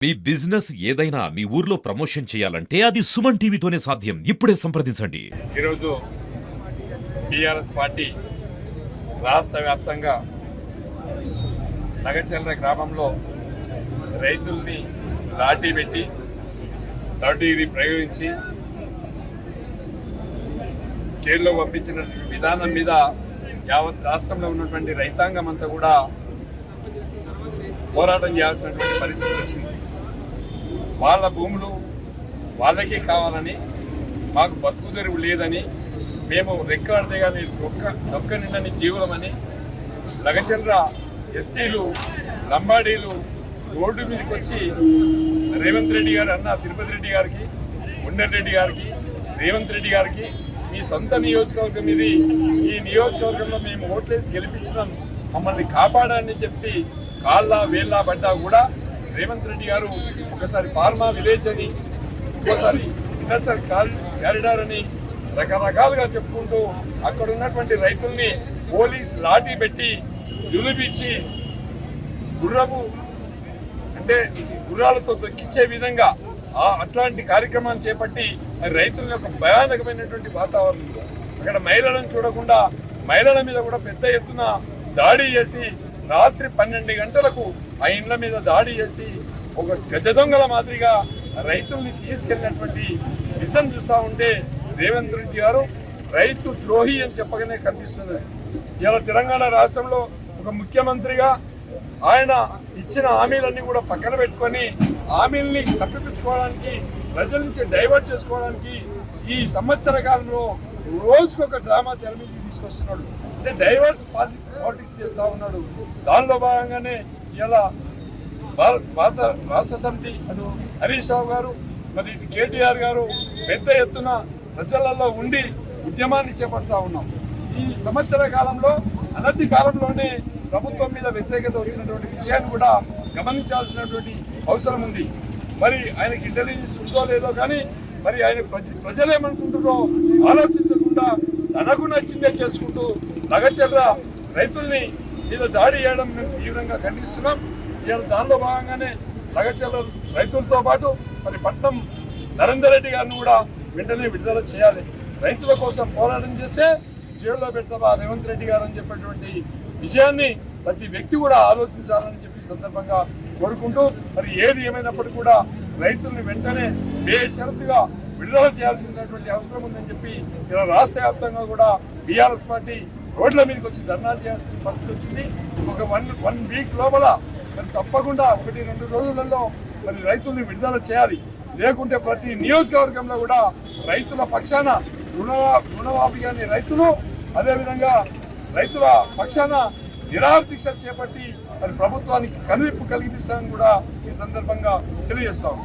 మీ business ఏదైనా మీ ఊర్లో promotion చేయాలంటే అది సుమన్ టీవీతోనే సాధ్యం. ఇప్పుడే సంప్రదించండి. ఈరోజు టీఆర్ఎస్ పార్టీ రాష్ట్ర వ్యాప్తంగా నగచర్ల గ్రామంలో రైతుల్ని లాఠీ పెట్టి థర్డ్ డిగ్రీ ప్రయోగించి జైల్లో పంపించిన విధానం మీద యావత్ రాష్ట్రంలో ఉన్నటువంటి రైతాంగం అంతా కూడా పోరాటం చేయాల్సినటువంటి పరిస్థితి వచ్చింది. వాళ్ళ భూములు వాళ్ళకే కావాలని, మాకు బతుకు తెరువు లేదని, మేము రెక్కడితే కానీ డొక్క నిండని జీవులమని లగచంద్ర ఎస్టీలు లంబాడీలు రోడ్డు మీదకి వచ్చి రేవంత్ రెడ్డి గారు అన్న తిరుపతి రెడ్డి గారికి, గుండెన్ రెడ్డి గారికి, రేవంత్ రెడ్డి గారికి మీ సొంత నియోజకవర్గం ఇది, ఈ నియోజకవర్గంలో మేము ఓట్లేసి గెలిపించినాం, మమ్మల్ని కాపాడని చెప్పి కాళ్ళ వేళ్ళ పడ్డా కూడా రేవంత్ రెడ్డి గారు ఒకసారి ఫార్మా విలేజ్ అని, ఇంకోసారి ఇండస్ట్రియల్ కారిడార్ అని రకరకాలుగా చెప్పుకుంటూ అక్కడ ఉన్నటువంటి రైతుల్ని పోలీస్ లాఠీ పెట్టి జులుపిచ్చి గుర్రపు అంటే గుర్రాలతో తొక్కించే విధంగా అట్లాంటి కార్యక్రమాన్ని చేపట్టి రైతుల యొక్క భయానకమైనటువంటి వాతావరణంలో అక్కడ మహిళలను చూడకుండా మహిళల మీద కూడా పెద్ద ఎత్తున దాడి చేసి రాత్రి 12 గంటలకు ఆ ఇండ్ల మీద దాడి చేసి ఒక గజ దొంగల మాదిరిగా రైతుల్ని తీసుకెళ్ళినటువంటి విషయం చూస్తూ ఉంటే రేవంత్ రెడ్డి గారు రైతు ద్రోహి అని చెప్పగానే కనిపిస్తుంది. ఇలా తెలంగాణ రాష్ట్రంలో ఒక ముఖ్యమంత్రిగా ఆయన ఇచ్చిన హామీలన్నీ కూడా పక్కన పెట్టుకొని హామీల్ని తప్పిపుచ్చుకోవడానికి, ప్రజల నుంచి డైవర్ట్ చేసుకోవడానికి ఈ సంవత్సర కాలంలో రోజుకొక డ్రామా తెర మీదకి తీసుకొస్తున్నాడు. అంటే డైవర్స్ పాలిటిక్స్ చేస్తూ ఉన్నాడు. దానిలో భాగంగానే ఇలా భారత రాష్ట్ర సమితి అటు హరీష్ రావు గారు, మరి ఇటు కేటీఆర్ గారు పెద్ద ఎత్తున ప్రజలలో ఉండి ఉద్యమాన్ని చేపడతా ఉన్నాం. ఈ సంవత్సర కాలంలో అనతి కాలంలోనే ప్రభుత్వం మీద వ్యతిరేకత వచ్చినటువంటి విషయాన్ని కూడా గమనించాల్సినటువంటి అవసరం ఉంది. మరి ఆయనకి ఇంటెలిజెన్స్ ఉందో లేదో కానీ మరి ఆయన ప్రజలు ఏమనుకుంటున్నారో ఆలోచించకుండా తనకు నచ్చిందే చేసుకుంటూ లగచర్ల రైతుల్ని మీద దాడి చేయడం మేము తీవ్రంగా ఖండిస్తున్నాం. ఇవాళ దానిలో భాగంగానే లగచర్ల రైతులతో పాటు మరి పట్నం నరేందర్ రెడ్డి గారిని కూడా వెంటనే విడుదల చేయాలి. రైతుల కోసం పోరాటం చేస్తే జైల్లో పెడతావా రేవంత్ రెడ్డి గారు అని చెప్పేటువంటి విషయాన్ని ప్రతి వ్యక్తి కూడా ఆలోచించాలని చెప్పి సందర్భంగా కోరుకుంటూ మరి ఏది ఏమైనప్పటికీ కూడా రైతుల్ని వెంటనే బేషరతుగా విడుదల చేయాల్సినటువంటి అవసరం ఉందని చెప్పి ఇలా రాష్ట్ర వ్యాప్తంగా కూడా టీఆర్ఎస్ పార్టీ రోడ్ల మీదకి వచ్చి ధర్నాలు చేయాల్సిన పరిస్థితి వచ్చింది. ఒక వన్ వీక్ లోపల మరి తప్పకుండా 1-2 రోజులలో మరి రైతుల్ని విడుదల చేయాలి. లేకుంటే ప్రతి నియోజకవర్గంలో కూడా రైతుల పక్షాన రుణమాఫీ కానీ రైతులు, అదేవిధంగా రైతుల పక్షాన నిరాహార దీక్ష చేపట్టి మరి ప్రభుత్వానికి కనువిప్పు కలిగిస్తామని కూడా ఈ సందర్భంగా తెలియజేస్తాం.